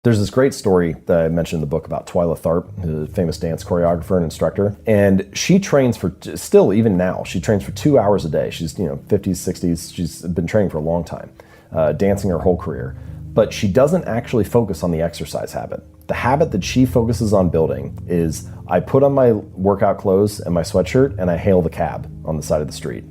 There's this great story that I mentioned in the book about Twyla Tharp, who's a famous dance choreographer and instructor. And she trains for, still even now, she trains for 2 hours a day. She's 50s, 60s. She's been training for a long time, dancing her whole career. But she doesn't actually focus on the exercise habit. The habit that she focuses on building is I put on my workout clothes and my sweatshirt and I hail the cab on the side of the street.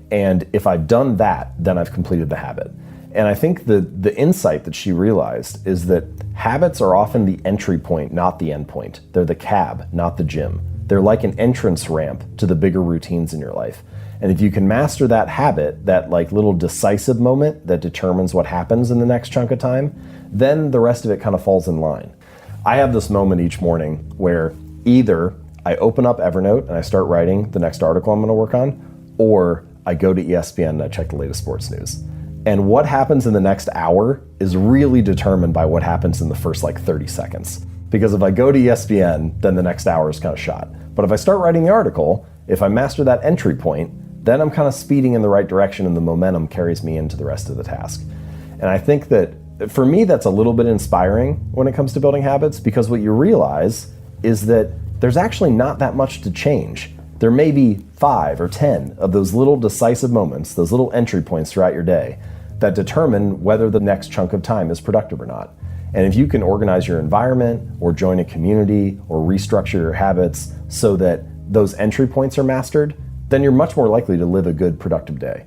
And if I've done that, then I've completed the habit. And I think the insight that she realized is that habits are often the entry point, not the end point. They're the cab, not the gym. They're like an entrance ramp to the bigger routines in your life. And if you can master that habit, that like little decisive moment that determines what happens in the next chunk of time, then the rest of it kind of falls in line. I have this moment each morning where either I open up Evernote and I start writing the next article I'm going to work on, or I go to ESPN and I check the latest sports news. And what happens in the next hour is really determined by what happens in the first 30 seconds. Because if I go to ESPN, then the next hour is kind of shot. But if I start writing the article, if I master that entry point, then I'm kind of speeding in the right direction and the momentum carries me into the rest of the task. And I think that for me, that's a little bit inspiring when it comes to building habits, because what you realize is that there's actually not that much to change. There may be 5 or 10 of those little decisive moments, those little entry points throughout your day that determine whether the next chunk of time is productive or not. And if you can organize your environment or join a community or restructure your habits so that those entry points are mastered, then you're much more likely to live a good, productive day.